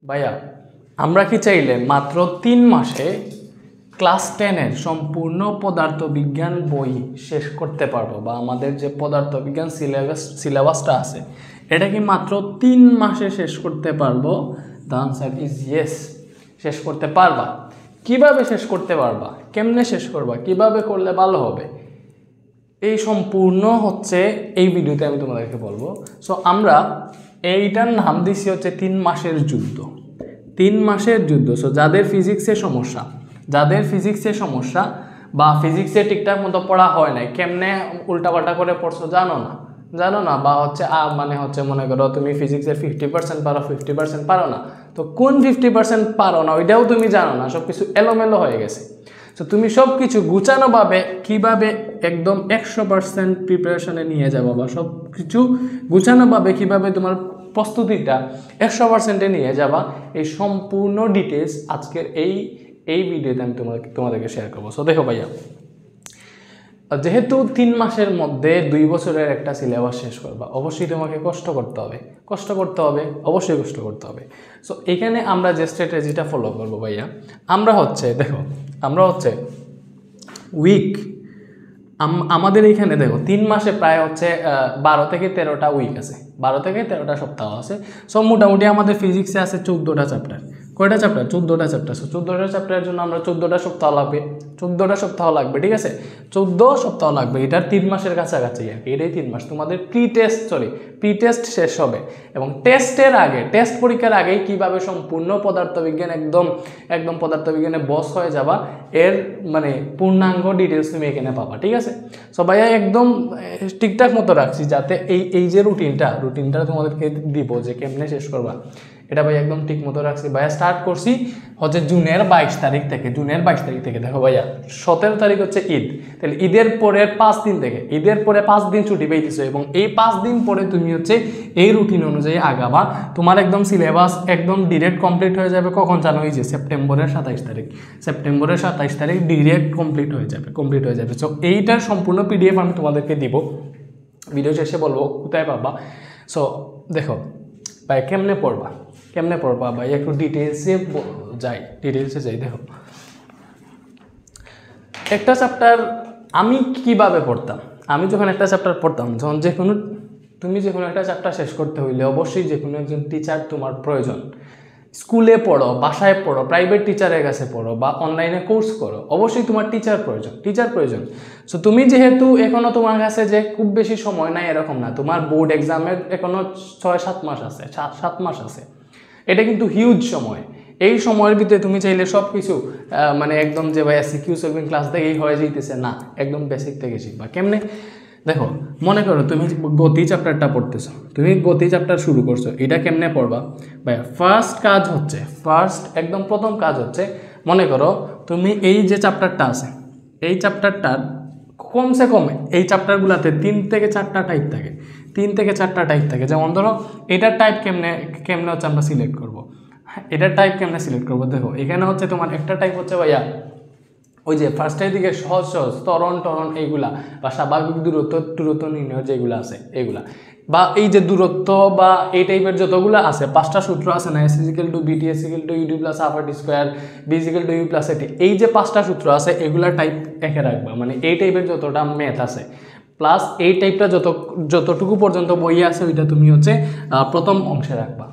ভাইয়া আমরা কি চাইলে মাত্র 3 মাসে ক্লাস 10-এর সম্পূর্ণ পদার্থবিজ্ঞান বই শেষ করতে পারবো, বা আমাদের যে পদার্থবিজ্ঞান সিলেবাসটা আছে এটা কি মাত্র 3 মাসে শেষ করতে পারবো? দ্য আনসার ইজ ইয়েস, শেষ করতে পারবা। কিভাবে শেষ করতে পারবা, কেমনে শেষ করবা, কিভাবে করলে ভালো হবে, এই সম্পূর্ণ হচ্ছে এই ভিডিওতে আমি তোমাদেরকে বলবো। সো আমরা এইটার নাম দিছি হচ্ছে 3 মাসের যুদ্ধ। 3 মাসের যুদ্ধ। সো যাদের ফিজিক্সের সমস্যা বা ফিজিক্সে ঠিকঠাক মতো পড়া হয় নাই, কেমনে উল্টাপাল্টা করে পড়ছো জানো না, বা হচ্ছে মানে হচ্ছে মনে করো তুমি ফিজিক্সের 50% পারো, 50% পারো না, তো কোন 50% পারো না ওইটাও তুমি জানো না, সব কিছু এলোমেলো হয়ে গেছে। তো তুমি সব কিছু গুছানোভাবে কীভাবে একদম 100% প্রিপারেশনে নিয়ে যাবো, বা সব কিছু গুছানোভাবে কীভাবে তোমার প্রস্তুতিটা 100%-এ নিয়ে যাবা, এই সম্পূর্ণ ডিটেলস আজকের এই ভিডিওতে আমি তোমাদেরকে শেয়ার করবো। সো দেখো ভাইয়া, যেহেতু 3 মাসের মধ্যে 2 বছরের একটা সিলেবাস শেষ করবা, অবশ্যই তোমাকে কষ্ট করতে হবে, অবশ্যই কষ্ট করতে হবে। সো এখানে আমরা যে স্ট্র্যাটেজিটা ফলো করবো ভাইয়া, আমরা হচ্ছে উইক, আমাদের এইখানে দেখো 3 মাসে প্রায় হচ্ছে 12 থেকে 13টা উইক আছে, 12 থেকে 13টা সপ্তাহ আছে। সো মোটামুটি আমাদের ফিজিক্সে আছে 14টা চ্যাপ্টার। কয়টা চ্যাপ্টার? 14টা চ্যাপ্টার। সো 14টা চ্যাপ্টারের জন্য আমরা 14টা সপ্তাহ লাগবে, ঠিক আছে? 14 সপ্তাহ লাগবে। এটার 3 মাসের কাছাকাছি আর কি, এটাই 3 মাস। তোমাদের প্রি টেস্ট শেষ হবে, এবং টেস্ট পরীক্ষার আগেই কীভাবে সম্পূর্ণ পদার্থবিজ্ঞান একদম পদার্থবিজ্ঞানে বস হয়ে যাবা, এর মানে পূর্ণাঙ্গ ডিটেলস তুমি এখানে পাবা, ঠিক আছে? সো ভাইয়া একদম ঠিকঠাক মতো রাখছি, যাতে এই যে রুটিনটা তোমাদেরকে দিব যে কেমনে শেষ করবা, এটা ভাই একদম ঠিক মতো রাখছি। ভাইয়া স্টার্ট করছি হচ্ছে জুনের 22 তারিখ থেকে। দেখো ভাইয়া 17 তারিখ হচ্ছে ঈদ, তাহলে ঈদের পরে 5 দিন ছুটি পেয়েছো, এবং এই 5 দিন পরে তুমি হচ্ছে এই রুটিন অনুযায়ী আগাবা। তোমার একদম সিলেবাস একদম ডিরেক্ট কমপ্লিট হয়ে যাবে। কখন জানো? এই যে সেপ্টেম্বরের 27 তারিখ ডিরেক্ট কমপ্লিট হয়ে যাবে। সো এইটার সম্পূর্ণ পিডিএফ আমি তোমাদেরকে দিব, ভিডিও শেষে বলবো কোথায় পাবা। সো দেখো ভাই, কেমনে পড়বা ভাই, একটু ডিটেলসে যাই। দেখো একটা চ্যাপ্টার আমি কিভাবে পড়তাম, আমি যখন একটা চ্যাপ্টার পড়তাম, তুমি যে কোনো একটা চ্যাপ্টার শেষ করতে হইলে অবশ্যই যে কোনো একজন টিচার তোমার প্রয়োজন। স্কুলে পড়ো, বাসায় পড়ো, প্রাইভেট টিচারের কাছে পড়ো, বা অনলাইনে কোর্স করো, অবশ্যই তোমার টিচার প্রয়োজন। সো তুমি যেহেতু এখনও তোমার কাছে যে খুব বেশি সময় নাই এরকম না, তোমার বোর্ড এক্সামের এখনও 6-7 মাস আছে, 7 মাস আছে, এটা কিন্তু হিউজ সময়। এই সময়ের ভিতরে তুমি চাইলে সব কিছু মানে একদম যে ভাই সিকিউ সলভিং ক্লাস থেকেই হয়ে যাইতেছে না, একদম বেসিক থেকে শিখবা। কেমনে? দেখো, মনে করো তুমি গতি চ্যাপ্টারটা পড়তেছো, তুমি গতি চ্যাপ্টার শুরু করছো, এটা কেমনে পড়বা ভাইয়া? একদম প্রথম কাজ হচ্ছে, মনে করো তুমি এই যে চ্যাপ্টারটা আছে, এই চ্যাপ্টারটার কমসে কম এই চ্যাপ্টারগুলোতে 3 থেকে 4টা টাইপ থাকে। যেমন ধরো এটার টাইপ কেমনে হচ্ছে আমরা সিলেক্ট করবো, দেখো এখানে হচ্ছে তোমার একটা টাইপ হচ্ছে ভাইয়া ওই যে ফার্স্টের দিকে সহজ ত্বরণ এইগুলা, বা স্বাভাবিক দূরত্ব নির্ণয় যেগুলো আছে এগুলা, বা এই যে দূরত্ব বা এই টাইপের যতগুলো আছে 5টা সূত্র আছে না, S=BT, S=UD + ½ B = U+AT, এই যে 5টা সূত্র আছে এগুলা টাইপ একে রাখবা। মানে এই টাইপের যতটা ম্যাথ আছে প্লাস এই টাইপটা যতটুকু পর্যন্ত বই আছে ওইটা তুমি হচ্ছে প্রথম অংশে রাখবা।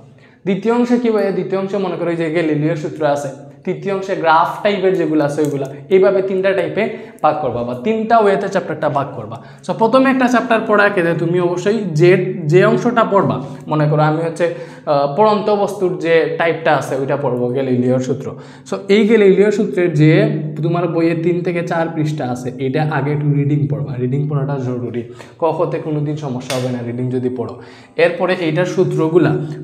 দ্বিতীয় অংশে কি ভাইয়া? দ্বিতীয় অংশে মনে করো যে গ্যালিলিওর সূত্র আছে, তৃতীয় অংশে গ্রাফ টাইপের যেগুলো আছে ওইগুলা, এইভাবে 3টা টাইপে ভাগ করবা, বা 3টা ওয়েতে চ্যাপ্টারটা ভাগ করবা। সো প্রথমে একটা চ্যাপ্টার পড়ার ক্ষেত্রে তুমি অবশ্যই যে অংশটা পড়বা, মনে করো আমি হচ্ছে পড়ন্ত বস্তুর যে টাইপটা আছে ওইটা পড়বো, গ্যালিলিওর সূত্র। সো এই গ্যালিলিওর সূত্রের যে তোমার বইয়ে 3 থেকে 4 পৃষ্ঠা আছে, এটা আগে একটু রিডিং পড়বা, রিডিং পড়াটা জরুরি। কখতে কোনোদিন সমস্যা হবে না রিডিং যদি পড়ো। এরপরে এইটার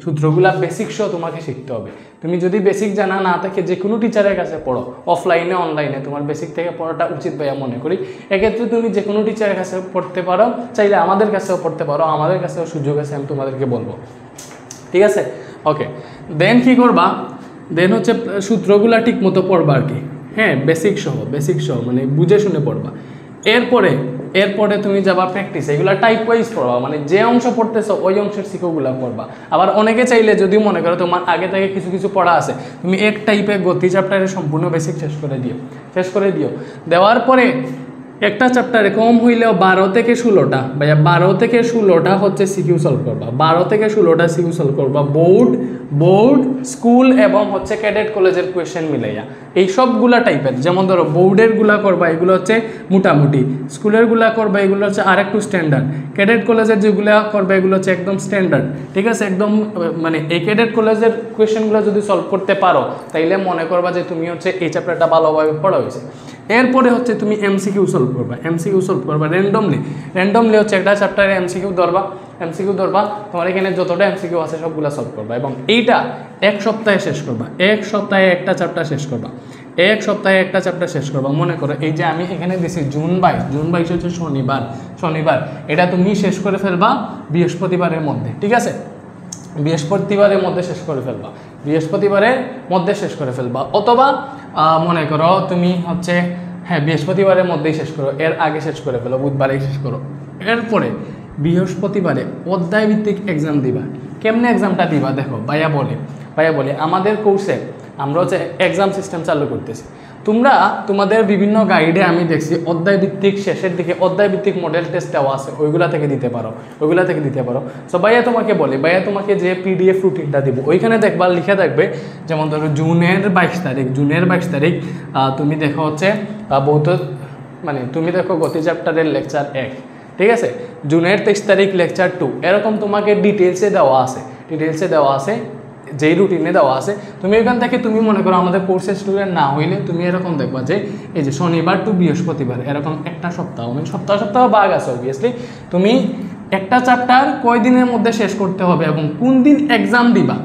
সূত্রগুলা বেসিক সহ তোমাকে শিখতে হবে। তুমি যদি বেসিক জানা না থাকে যে কোনো টিচারের কাছে পড়ো, অফলাইনে অনলাইনে, তোমার বেসিক থেকে পড়াটা উচিত ভাইয়া মনে করি। এক্ষেত্রে তুমি যে কোনো টিচারের কাছে পড়তে পারো, চাইলে আমাদের কাছেও পড়তে পারো, আমাদের কাছেও সুযোগ আছে, আমি তোমাদেরকে বলবো, ঠিক আছে? ওকে, দেন কি করবা? দেন হচ্ছে সূত্রগুলা ঠিক মতো পড়বা আর কি, হ্যাঁ, বেসিক সহ মানে বুঝে শুনে পড়বা। এরপরে এরপরে তুমি যাবা প্র্যাকটিস, এগুলো টাইপ ওয়াইজ পড়বা, মানে যে অংশ পড়তেছো ওই অংশের সিকোগুলো পড়বা। আবার অনেকে চাইলে যদি মনে করো তোমার আগে থেকে কিছু কিছু পড়া আছে, তুমি এক টাইপে গতি চ্যাপ্টারে সম্পূর্ণ বেসিক শেষ করে দিও। দেওয়ার পরে একটা চ্যাপ্টারে কম হইলেও 12 থেকে 16টা ভাইয়া 12 থেকে 16টা হচ্ছে সিকিউ সলভ করবা, 12 থেকে 16টা সিকিউ সলভ করবা বোর্ড স্কুল এবং হচ্ছে ক্যাডেট কলেজের কোয়েশ্চেন মিলাইয়া। এই সবগুলা টাইপের, যেমন ধরো বোর্ডের গুলা করবা এগুলো হচ্ছে মোটামুটি, স্কুলের গুলা করবা এগুলো হচ্ছে আরেকটু স্ট্যান্ডার্ড, ক্যাডেট কলেজের যেগুলা করবা এগুলো হচ্ছে একদম স্ট্যান্ডার্ড, ঠিক আছে একদম। মানে এই ক্যাডেট কলেজের কোয়েশ্চেনগুলো যদি সলভ করতে পারো তাইলে মনে করবা যে তুমি হচ্ছে এই চ্যাপ্টারটা ভালোভাবে পড়া হয়েছে। এরপরে হচ্ছে তুমি এমসিকিউ সলভ করবা র্যান্ডমলি হচ্ছে একটা চ্যাপ্টারে এমসিকিউ ধরবা, তোমার এখানে যতটা এমসিকিউ আছে সবগুলো সলভ করবা এবং এইটা এক সপ্তাহে শেষ করবা, এক সপ্তাহে একটা চ্যাপ্টার শেষ করবা। মনে করো এই যে আমি এখানে দিছি জুন 22 হচ্ছে শনিবার, এটা তুমি শেষ করে ফেলবা বৃহস্পতিবারের মধ্যে, ঠিক আছে বৃহস্পতিবারের মধ্যে শেষ করে ফেলবা অথবা মনে করো তুমি হচ্ছে বৃহস্পতিবারের মধ্যেই শেষ করো, এর আগে শেষ করে ফেলো, বুধবারেই শেষ করো। এরপরে বৃহস্পতিবারে অধ্যায় ভিত্তিক এক্সাম দিবা। কেমনে এক্সামটা দিবা দেখো, ভাইয়া বলে আমাদের কোর্সে আমরা হচ্ছে এক্সাম সিস্টেম চালু করতেছি। তোমরা তোমাদের বিভিন্ন গাইডে আমি দেখছি অধ্যায় ভিত্তিক শেষের দিকে অধ্যায় ভিত্তিক মডেল টেস্ট দেওয়া আছে, ওইগুলা থেকে দিতে পারো। সো ভাইয়া তোমাকে যে পিডিএফ রুটিনটা দিব ওইখানে দেখবা লিখে থাকবে, যেমন ধরো জুনের 22 তারিখ তুমি দেখো হচ্ছে মানে তুমি দেখো গতি চ্যাপ্টারের লেকচার 1, ঠিক আছে, জুনের 23 তারিখ লেকচার 2, এরকম তোমাকে ডিটেলসে দেওয়া আছে যেই রুটিনে দেওয়া আছে। তুমি এখান থেকে তুমি মনে করো আমাদের কোর্সের স্টুডেন্ট না হইলে তুমি এরকম দেখবা যে এই যে শনিবার টু বৃহস্পতিবার এরকম একটা সপ্তাহ, মানে সপ্তাহ ভাগ আছে অবভিয়াসলি। তুমি একটা চ্যাপ্টার কয় দিনের মধ্যে শেষ করতে হবে এবং কোন দিন এক্সাম দিবা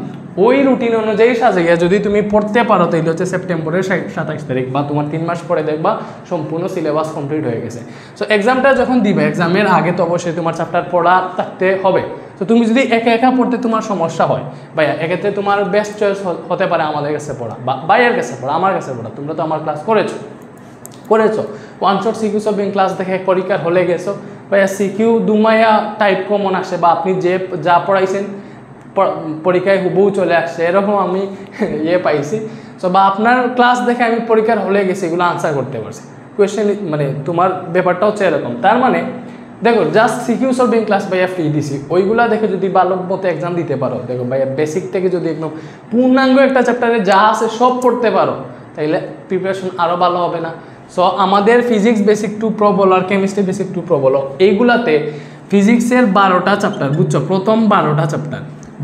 ওই রুটিন অনুযায়ী সাজিয়ে যদি তুমি পড়তে পারো তাহলে হচ্ছে সেপ্টেম্বরের 27 তারিখ বা তোমার 3 মাস পরে দেখবা সম্পূর্ণ সিলেবাস কমপ্লিট হয়ে গেছে। সো এক্সামটা যখন দিবে এক্সামের আগে তো অবশ্যই তোমার চ্যাপ্টার পড়া থাকতে হবে। তো তুমি যদি একা পড়তে তোমার সমস্যা হয় ভাইয়া, এক্ষেত্রে তোমার বেস্ট চয়েস হতে পারে আমাদের কাছে পড়া বা ভাইয়ের কাছে পড়া, আমার কাছে পড়া। তোমরা তো আমার ক্লাস করেছো one shot CQ solving class দেখে পরীক্ষার হলে গেছো ভাইয়া, সিকিউ দুমাইয়া টাইপ কমন আসে বা আপনি যা পড়াইছেন পরীক্ষায় হুবহু চলে আসছে, এরকম আমি পাইছি। সো বা আপনার ক্লাস দেখে আমি পরীক্ষার হলে গেছি এগুলো আনসার করতে পারছি কোয়েশ্চেন, মানে তোমার ব্যাপারটা হচ্ছে এরকম। তার মানে দেখো জাস্ট সিকিউ সলভিং ক্লাস ভাইয়া ফ্রি দিছি, ওইগুলা দেখে যদি ভালো মতো এক্সাম দিতে পারো, দেখো ভাইয়া বেসিক থেকে যদি একদম পূর্ণাঙ্গ একটা চ্যাপ্টারে যা আছে সব পড়তে পারো তাইলে প্রিপারেশন আরও ভালো হবে না। সো আমাদের ফিজিক্স বেসিক টু প্রো বলো আর কেমিস্ট্রি বেসিক টু প্রো বলো, এইগুলাতে ফিজিক্সের 12টা চ্যাপ্টার, বুঝছো, প্রথম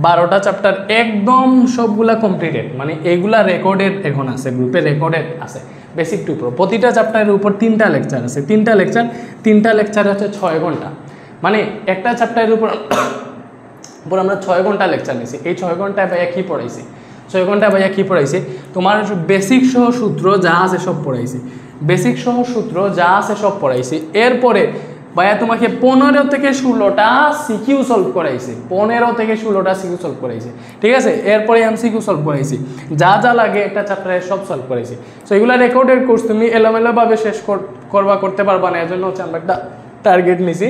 12টা চ্যাপ্টার একদম সবগুলা কমপ্লিটেড, মানে এইগুলা রেকর্ডেড এখন আছে, গ্রুপে রেকর্ডেড আছে। বেসিক টু প্রো প্রতিটা চ্যাপ্টারের উপর 3টা লেকচার আছে, 3টা লেকচার হচ্ছে 6 ঘন্টা, মানে একটা চ্যাপ্টারের উপর আমরা 6 ঘন্টা লেকচার নিয়েছি। এই 6 ঘন্টায় ভাইয়া কী পড়াইছি, তোমার বেসিক সহ সূত্র যা আছে সব পড়াইছি। এরপরে ভাইয়া তোমাকে 15 থেকে 16টা সিকিউ সলভ করাইছি, ঠিক আছে। এরপরে এমসিকিউ সলভ করাইছি, যা লাগে একটা চ্যাপ্টারে সব সলভ করাইছি। সো এগুলো রেকর্ডেড কোর্স, তুমি এলোমেলোভাবে শেষ করতে পারবা না। এর জন্য হচ্ছে আমরা একটা টার্গেট নিছি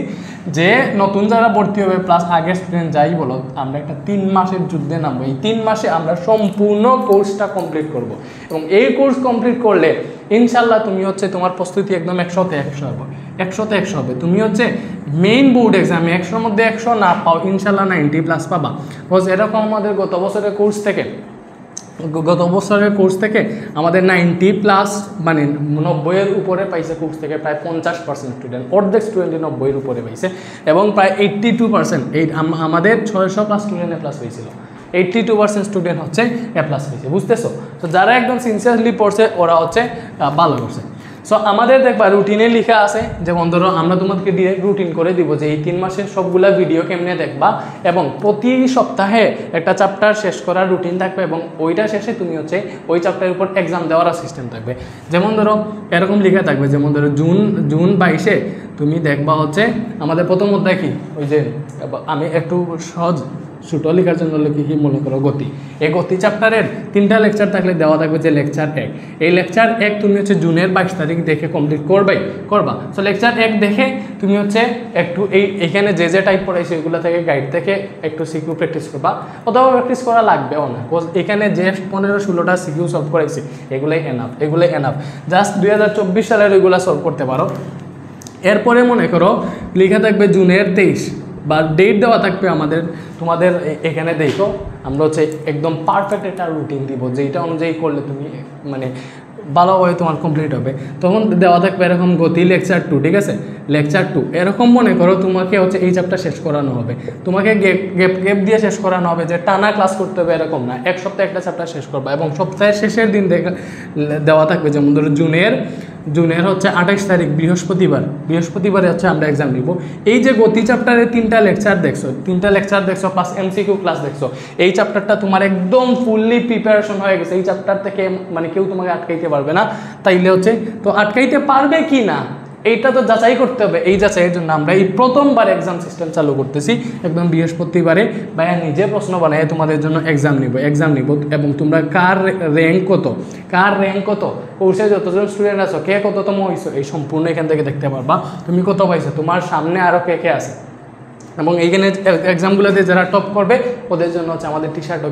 যে নতুন যারা ভর্তি হবে প্লাস আগের স্টুডেন্ট যাই বলো, আমরা একটা 3 মাসের যুদ্ধে নামবো। এই 3 মাসে আমরা সম্পূর্ণ কোর্সটা কমপ্লিট করব এবং এই কোর্স কমপ্লিট করলে ইনশাল্লাহ তুমি হচ্ছে তোমার প্রস্তুতি একদম 100 হবে। তুমি হচ্ছে মেইন বোর্ড এক্সামে 100-র মধ্যে 100 না পাও, ইনশাল্লাহ 90+ পাবা। বিকজ এরকম আমাদের গত বছরের কোর্স থেকে আমাদের 90+, মানে 90-এর উপরে পাইছে কোর্স থেকে প্রায় 50% স্টুডেন্ট, অর্ধেক স্টুডেন্টই 90-এর উপরে পাইছে এবং প্রায় 82% আমাদের 600+ স্টুডেন্ট এ+ হয়েছিল। 82% স্টুডেন্ট হচ্ছে এ+ হয়েছে, বুঝতেছো। তো যারা একদম সিনসিয়ারলি পড়ছে ওরা হচ্ছে ভালো করছে। সো আমাদের দেখবা রুটিনে লেখা আছে, যেমন ধরো আমরা তোমাদেরকে ডিরেক্ট রুটিন করে দিব যে এই 3 মাসের সবগুলা ভিডিও কেমনে দেখবা এবং প্রতি সপ্তাহে একটা চ্যাপ্টার শেষ করার রুটিন থাকবে এবং ওইটা শেষে তুমি হচ্ছে ওই চ্যাপ্টারের উপর এক্সাম দেওয়ার সিস্টেম থাকবে। যেমন ধরো এরকম লেখা থাকবে, যেমন ধরো জুন 22 তুমি দেখবা হচ্ছে আমাদের প্রথম অধ্যায় কি, ওই যে আমি একটু সহজ ছোটো লেখার জন্য লিখি কি মনে করো গতি। এই গতি চ্যাপ্টারের 3টা লেকচার থাকলে দেওয়া থাকবে যে লেকচার 1। এই লেকচার 1 তুমি হচ্ছে জুনের 22 তারিখ দেখে কমপ্লিট করবা। সো লেকচার 1 দেখে তুমি হচ্ছে একটু এইখানে যে টাইপ পড়াইছে এগুলো থেকে গাইড থেকে একটু সিকিউ প্র্যাকটিস করবা, অথবা প্র্যাকটিস করা লাগবেও না, এখানে যে 15-16টা সিকিউ সলভ করাইছি এগুলোই এনাফ। জাস্ট 2024 সালের ওইগুলো সলভ করতে পারো। এরপরে মনে করো লেখা থাকবে জুনের 23 বা ডেট দেওয়া থাকবে তোমাদের এখানে দেখো আমরা হচ্ছে একদম পারফেক্ট একটা রুটিন দিব, যেটা অনুযায়ী করলে তুমি মানে ভালোভাবে তোমার কমপ্লিট হবে। তখন দেওয়া থাকবে এরকম গতি লেকচার 2, ঠিক আছে, লেকচার 2 এরকম মনে করো তোমাকে হচ্ছে এই চ্যাপ্টার শেষ করানো হবে, তোমাকে গ্যাপ দিয়ে শেষ করানো হবে, যে টানা ক্লাস করতে হবে এরকম না, এক সপ্তাহে একটা চ্যাপ্টার শেষ করবা। এবং সপ্তাহের শেষের দিন দেওয়া থাকবে, যেমন ধরো জুনের হচ্ছে 28 তারিখ বৃহস্পতিবারে হচ্ছে আমরা এক্সাম নিব। এই যে গতি চ্যাপ্টারের 3টা লেকচার দেখছো প্লাস এমসিকিউ ক্লাস দেখছো, এই চ্যাপ্টারটা তোমার একদম ফুললি প্রিপারেশন হয়ে গেছে। এই চ্যাপ্টার থেকে মানে কেউ তোমাকে আটকাইতে পারবে না। তাইলে হচ্ছে তো আটকাইতে পারবে কি না এইটা তো যাচাই করতে হবে। এই যাচাইয়ের জন্য আমরা এই প্রথমবার এক্সাম সিস্টেম চালু করতেছি। একদম বৃহস্পতিবারে ভাইয়া নিজে প্রশ্ন বানায় তোমাদের জন্য এক্সাম নিব এবং তোমরা কার র্যাঙ্ক কত কোর্সে যতজন স্টুডেন্ট আছো কে কততম হয়েছো এই সম্পূর্ণ এখান থেকে দেখতে পারবা। তুমি কত পাইছো, তোমার সামনে আরও কে আছে, এবং এইখানে এক্সামগুলোতে যারা টপ করবে ওদের জন্য হচ্ছে আমাদের টি-শার্টও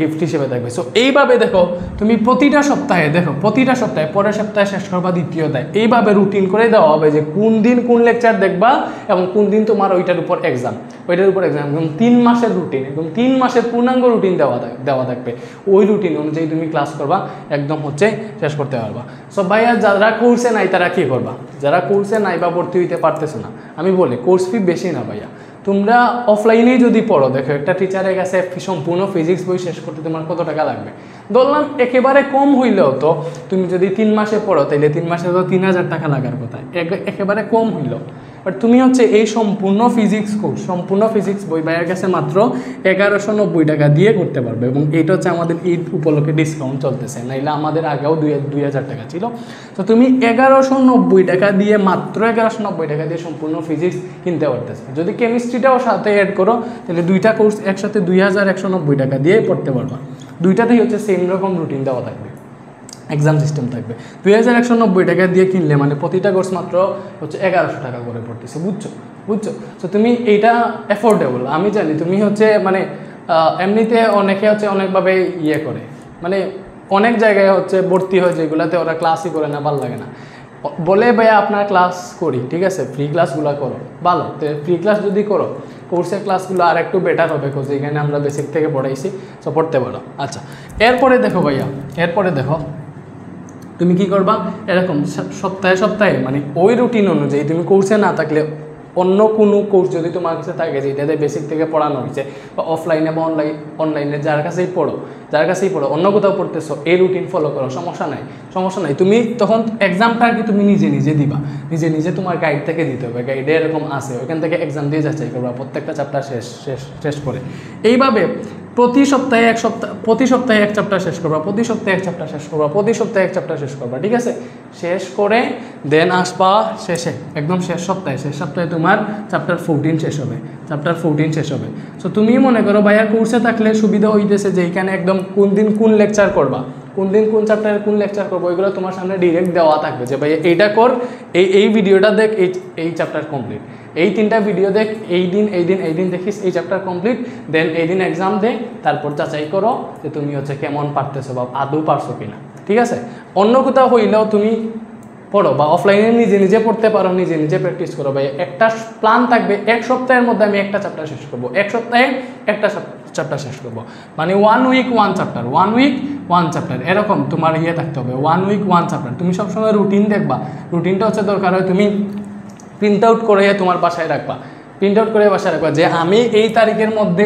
গিফট হিসেবে থাকবে। সো এইভাবে দেখো তুমি প্রতিটা সপ্তাহে পরের সপ্তাহে শেষ করবা দ্বিতীয় দেয়, এইভাবে রুটিন করে দেওয়া হবে যে কোন দিন কোন লেকচার দেখবা এবং কোন দিন তোমার ওইটার উপর এক্সাম একদম 3 মাসের রুটিন, একদম 3 মাসের পূর্ণাঙ্গ রুটিন দেওয়া থাকবে। ওই রুটিন অনুযায়ী তুমি ক্লাস করবা, একদম হচ্ছে শেষ করতে পারবা। সো ভাইয়া যারা কোর্সে নাই তারা কী করবা, যারা কোর্সে নাই বা ভর্তি হইতে পারতেছো না, আমি বলি কোর্স ফি বেশি না ভাইয়া, তোমরা অফলাইনেই যদি পড়ো, দেখো একটা টিচারের কাছে সম্পূর্ণ ফিজিক্স বই শেষ করতে তোমার কত টাকা লাগবে, ধরলাম একেবারে কম হইলেও তো তুমি যদি 3 মাসে পড়ো তাহলে 3 মাসে তো 3000 টাকা লাগার কথা, একেবারে কম হইলো। বাট তুমি হচ্ছে এই সম্পূর্ণ ফিজিক্স কোর্স, সম্পূর্ণ ফিজিক্স বই ভাইয়ের কাছে মাত্র 1190 টাকা দিয়ে করতে পারবে। এবং এইটা হচ্ছে আমাদের ঈদ উপলক্ষে ডিসকাউন্ট চলতেছে, নাইলে আমাদের আগেও 2000 টাকা ছিল। তো তুমি 1190 টাকা দিয়ে, মাত্র 1190 টাকা দিয়ে সম্পূর্ণ ফিজিক্স কিনতে পারতেছে। যদি কেমিস্ট্রিটাও সাথে অ্যাড করো তাহলে 2টা কোর্স একসাথে 2190 টাকা দিয়ে পড়তে পারবা। 2টাতেই হচ্ছে সেম রকম রুটিন দেওয়া থাকবে, এক্সাম সিস্টেম থাকবে। 2190 টাকা দিয়ে কিনলে মানে প্রতিটা কোর্স মাত্র হচ্ছে 1100 টাকা করে পড়তেছে, বুঝছো। তো তুমি এইটা অ্যাফোর্ডেবল, আমি জানি তুমি হচ্ছে মানে এমনিতে অনেকে হচ্ছে অনেকভাবে ইয়ে করে, মানে অনেক জায়গায় হচ্ছে ভর্তি হয় যেগুলোতে ওরা ক্লাসই করে না, ভালো লাগে না, বলে ভাইয়া আপনার ক্লাস করি, ঠিক আছে, ফ্রি ক্লাসগুলো করো, ভালো। তো ফ্রি ক্লাস যদি করো কোর্সের ক্লাসগুলো আর একটু বেটার হবে, কোর্স এখানে আমরা বেসিক থেকে পড়াইছি, সো পড়তে পারো। আচ্ছা, এরপরে দেখো তুমি কি করবা, এরকম সপ্তাহে মানে ওই রুটিন অনুযায়ী তুমি কোর্সে না থাকলে অন্য কোনো কোর্স যদি তোমার কাছে থাকে যেটাতে বেসিক থেকে পড়ানো হয়েছে, বা অফলাইনে বা অনলাইনে যার কাছেই পড়ো অন্য কোথাও পড়তেছো, এই রুটিন ফলো করো, সমস্যা নাই। তুমি তখন এক্সামটা আর কি তুমি নিজে দিবা, নিজে তোমার গাইড থেকে দিতে হবে, গাইডে এরকম আছে, ওইখান থেকে এক্সাম দিয়ে যাচাই করবা প্রত্যেকটা চ্যাপ্টার শেষ করে। এইভাবে প্রতি সপ্তাহে এক চ্যাপ্টার শেষ করবা, প্রতি সপ্তাহে এক চ্যাপ্টার শেষ করবা, ঠিক আছে। শেষ করে দেন আসবা শেষে, একদম শেষ সপ্তাহে তোমার চ্যাপ্টার 14 শেষ হবে। সো তুমি মনে করো ভাইয়া কোর্সে থাকলে সুবিধা হইতেছে যে এইখানে একদম কোন দিন কোন লেকচার করবা, কোন দিন কোন চ্যাপ্টারে কোন লেকচার করবো, ওইগুলো তোমার সামনে ডিরেক্ট দেওয়া থাকবে যে ভাই এইটা কর, এই ভিডিওটা দেখ, এই চ্যাপ্টার কমপ্লিট, এই 3টা ভিডিও দেখ, এই দিন দেখিস এই চ্যাপ্টার কমপ্লিট, দেন এই দিন এক্সাম দে, তারপর যাচাই করো যে তুমি হচ্ছে কেমন পারতেছো বা আদৌ পারছো কিনা, ঠিক আছে। অন্য কোথাও হইলেও তুমি পড়ো বা অফলাইনে নিজে পড়তে পারো, নিজে প্র্যাকটিস করো। ভাই একটা প্ল্যান থাকবে, এক সপ্তাহের মধ্যে আমি একটা চ্যাপ্টার শেষ করবো, এক সপ্তাহে একটা চ্যাপ্টার শেষ করবো, মানে 1 উইক 1 চ্যাপ্টার এরকম তোমার থাকতে হবে, 1 উইক 1 চ্যাপ্টার। তুমি সবসময় রুটিন দেখবা, রুটিনটা হচ্ছে দরকার হয় তুমি প্রিন্ট আউট করে তোমার বাসায় রাখবা, যে আমি এই তারিখের মধ্যে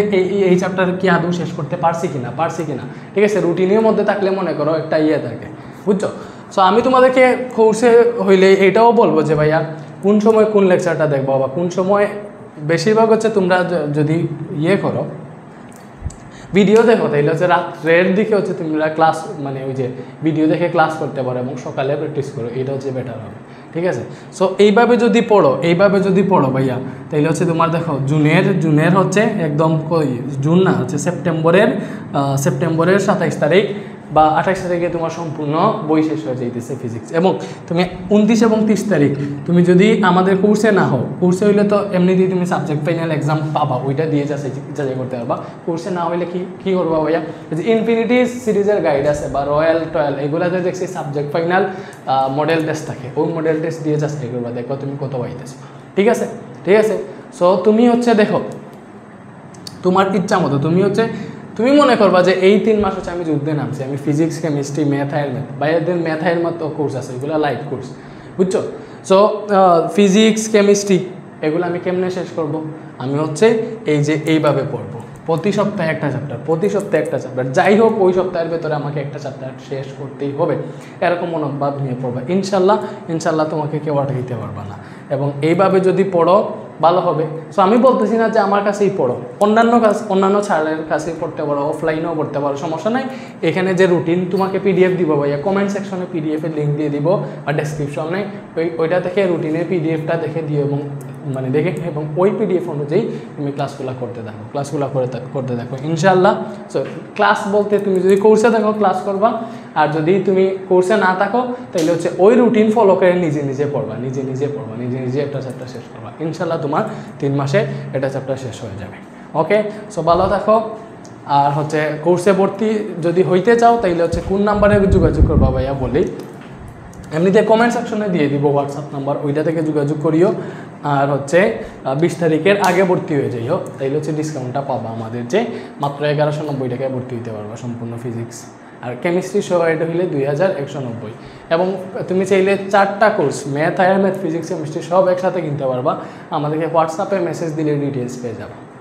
এই চ্যাপ্টার কি আদৌ শেষ করতে পারছি কিনা, ঠিক আছে। রুটিনের মধ্যে থাকলে মনে করো একটা থাকে, বুঝছো। সো আমি তোমাদেরকে কোর্সে হইলে এটাও বলবো যে ভাইয়া কোন সময় কোন লেকচারটা দেখবো, বা কোন সময় বেশিরভাগ হচ্ছে তোমরা যদি করো ভিডিও দেখো, তাইলে হচ্ছে রাত্রের দিকে হচ্ছে তোমরা ক্লাস মানে ওই যে ভিডিও দেখে ক্লাস করতে পারো এবং সকালে প্র্যাকটিস করো, এটা হচ্ছে বেটার হবে, ঠিক আছে। সো এইভাবে যদি পড়ো ভাইয়া, তাইলে হচ্ছে তোমার দেখো জুনের হচ্ছে একদম জুন না, হচ্ছে সেপ্টেম্বরের 27 তারিখ বা 28 তারিখে তোমার সম্পূর্ণ বই শেষ হয়ে যাইতেছে ফিজিক্স। এবং তুমি 29 এবং 30 তারিখ তুমি যদি আমাদের কোর্সে না হও, কোর্সে হইলে তো এমনিতেই তুমি সাবজেক্ট ফাইনাল এক্সাম পাবা, ওইটা দিয়ে যাচাই করতে পারবা। কোর্সে না হইলে কী করবা ভাইয়া, যে ইনফিনিটি সিরিজের গাইড আছে বা রয়্যাল টয়েল, এগুলাতে দেখছি সাবজেক্ট ফাইনাল মডেল টেস্ট থাকে, ওই মডেল টেস্ট দিয়ে যাচাই করবা, দেখো তুমি কত পাইতেছো। ঠিক আছে। সো তুমি হচ্ছে দেখো তোমার ইচ্ছা মতো তুমি মনে করবা যে এই 3 মাস হচ্ছে আমি যুদ্ধে নামছি, আমি ফিজিক্স, কেমিস্ট্রি, ম্যাথ বাইরেদের ম্যাথ মতো কোর্স আছে, ওইগুলো লাইট কোর্স, বুঝছো। সো ফিজিক্স, কেমিস্ট্রি এগুলো আমি কেমনে শেষ করব, আমি হচ্ছে এইভাবে পড়বো, প্রতি সপ্তাহে একটা চ্যাপ্টার, যাই হোক ওই সপ্তাহের ভেতরে আমাকে একটা চ্যাপ্টার শেষ করতেই হবে, এরকম মনোভাব নিয়ে পড়বা। ইনশাল্লাহ তোমাকে কেউ আটকাইতে পারবা না। এবং এইভাবে যদি পড়ো ভালো হবে। সো আমি বলতেছি না যে আমার কাছেই পড়ো, অন্যান্য ছাড়ের কাছেই পড়তে পারো, অফলাইনেও পড়তে পারো, সমস্যা নাই। এখানে যে রুটিন তোমাকে পিডিএফ দিব ভাইয়া, কমেন্ট সেকশনে পিডিএফের লিঙ্ক দিয়ে দিব আর ডেসক্রিপশনে, ওইটা থেকে রুটিনের পিডিএফটা দেখে দিও এবং ওই পিডিএফ অনুযায়ী তুমি ক্লাসগুলো করতে দেখো ইনশাল্লাহ। সো ক্লাস বলতে তুমি যদি কোর্সে থাকো ক্লাস করবা, আর যদি তুমি কোর্সে না থাকো তাহলে হচ্ছে ওই রুটিন ফলো করে নিজে পড়বা, নিজে একটা চ্যাপ্টার শেষ করবা। ইনশাল্লাহ তোমার 3 মাসে এটা চ্যাপ্টার শেষ হয়ে যাবে। ওকে, সো ভালো থাকো। আর হচ্ছে কোর্সে ভর্তি যদি হইতে চাও তাইলে হচ্ছে কোন নাম্বারে যোগাযোগ করবা ভাইয়া বলি, এমনিতে কমেন্ট সেকশনে দিয়ে দিব হোয়াটসঅ্যাপ নাম্বার, ওইটা থেকে যোগাযোগ করিও। আর হচ্ছে 20 তারিখের আগে ভর্তি হয়ে যাইও, তাইলে হচ্ছে ডিসকাউন্টটা পাবা আমাদের, যে মাত্র 1190 টাকায় ভর্তি হইতে পারবা সম্পূর্ণ ফিজিক্স। আর কেমিস্ট্রি সহ এটা হইলে 2190। এবং তুমি চাইলে 4টা কোর্স, ম্যাথ, ফিজিক্স, কেমিস্ট্রি সব একসাথে কিনতে পারবা, আমাদেরকে হোয়াটসঅ্যাপে মেসেজ দিলে ডিটেলস পেয়ে যাবা।